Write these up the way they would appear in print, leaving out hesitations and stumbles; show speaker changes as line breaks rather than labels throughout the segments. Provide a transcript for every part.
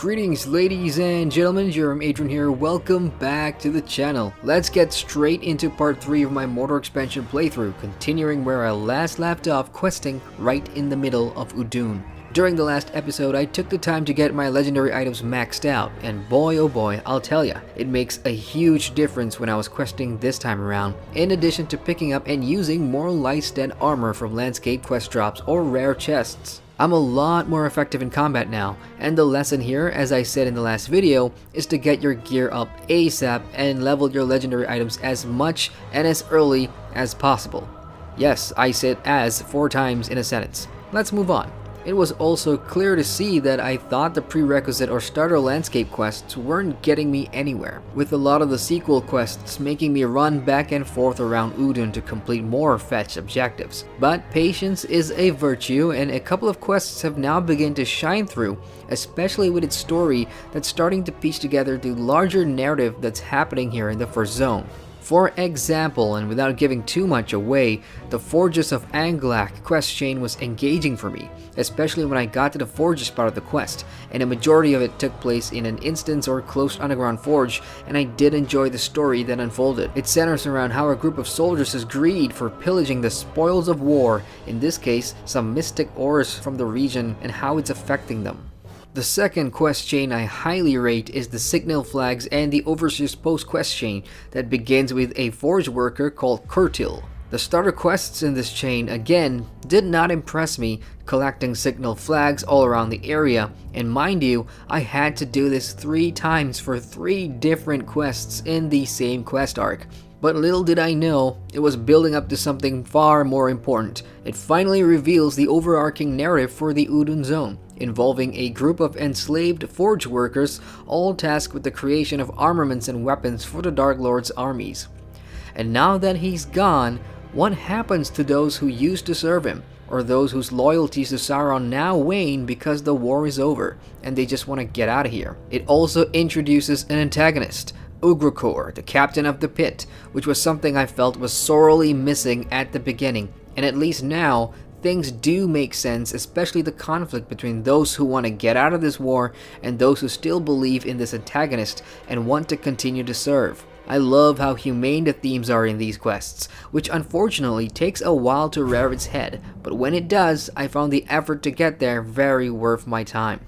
Greetings ladies and gentlemen, Adrian here, welcome back to the channel. Let's get straight into part 3 of my Mordor expansion playthrough, continuing where I last left off questing right in the middle of Udun. During the last episode, I took the time to get my legendary items maxed out, and boy oh boy, I'll tell ya, it makes a huge difference when I was questing this time around, in addition to picking up and using more light-stead armor from landscape quest drops or rare chests. I'm a lot more effective in combat now, and the lesson here, as I said in the last video, is to get your gear up ASAP and level your legendary items as much and as early as possible. Yes, I said as 4 times in a sentence. Let's move on. It was also clear to see that I thought the prerequisite or starter landscape quests weren't getting me anywhere, with a lot of the sequel quests making me run back and forth around Udun to complete more fetch objectives. But patience is a virtue, and a couple of quests have now begun to shine through, especially with its story that's starting to piece together the larger narrative that's happening here in the first zone. For example, and without giving too much away, the Forges of Anglak quest chain was engaging for me, especially when I got to the Forges part of the quest, and a majority of it took place in an instance or closed underground forge, and I did enjoy the story that unfolded. It centers around how a group of soldiers is greed for pillaging the spoils of war, in this case some mystic ores from the region, and how it's affecting them. The second quest chain I highly rate is the Signal Flags and the Overseer's Post quest chain that begins with a forge worker called Kurtil. The starter quests in this chain, again, did not impress me, collecting signal flags all around the area, and mind you, I had to do this 3 times for 3 different quests in the same quest arc. But little did I know, it was building up to something far more important. It finally reveals the overarching narrative for the Udun zone, involving a group of enslaved forge workers, all tasked with the creation of armaments and weapons for the Dark Lord's armies. And now that he's gone, what happens to those who used to serve him, or those whose loyalties to Sauron now wane because the war is over, and they just want to get out of here? It also introduces an antagonist, Ugrakor, the captain of the pit, which was something I felt was sorely missing at the beginning, and at least now, things do make sense, especially the conflict between those who want to get out of this war and those who still believe in this antagonist and want to continue to serve. I love how humane the themes are in these quests, which unfortunately takes a while to rear its head, but when it does, I found the effort to get there very worth my time.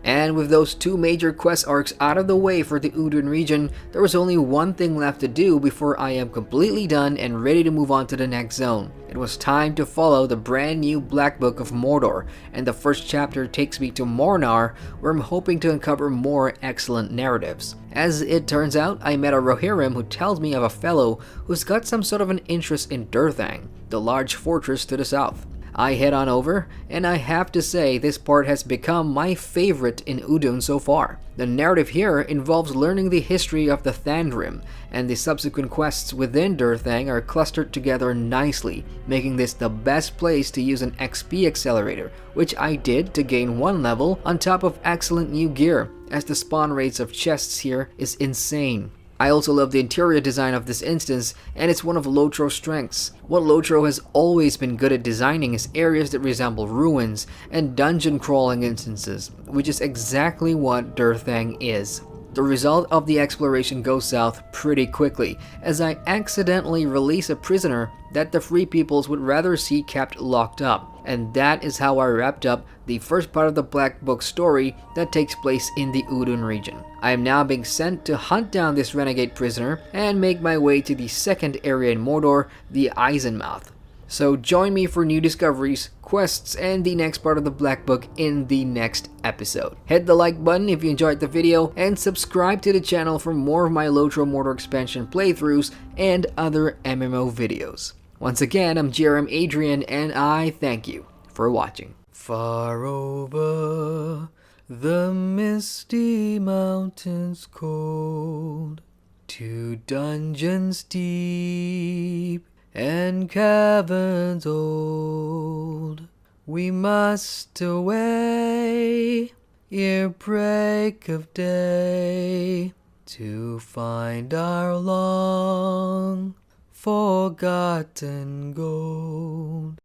And with those 2 major quest arcs out of the way for the Udun region, there was only one thing left to do before I am completely done and ready to move on to the next zone. It was time to follow the brand new Black Book of Mordor, and the first chapter takes me to Mornar, where I'm hoping to uncover more excellent narratives. As it turns out, I met a Rohirrim who tells me of a fellow who's got some sort of an interest in Durthang, the large fortress to the south. I head on over, and I have to say this part has become my favorite in Udun so far. The narrative here involves learning the history of the Thandrim, and the subsequent quests within Durthang are clustered together nicely, making this the best place to use an XP accelerator, which I did to gain 1 level on top of excellent new gear, as the spawn rates of chests here is insane. I also love the interior design of this instance, and it's one of LOTRO's strengths. What LOTRO has always been good at designing is areas that resemble ruins and dungeon crawling instances, which is exactly what Durthang is. The result of the exploration goes south pretty quickly, as I accidentally release a prisoner that the Free Peoples would rather see kept locked up. And that is how I wrapped up the first part of the Black Book story that takes place in the Udun region. I am now being sent to hunt down this renegade prisoner and make my way to the second area in Mordor, the Isenmouthe. So join me for new discoveries, quests, and the next part of the Black Book in the next episode. Hit the like button if you enjoyed the video, and subscribe to the channel for more of my LOTRO Mordor expansion playthroughs and other MMO videos. Once again, I'm Adrian, and I thank you for watching. Far over the misty mountains cold, to dungeons deep and caverns old, we must away ere break of day, to find our long forgotten gold.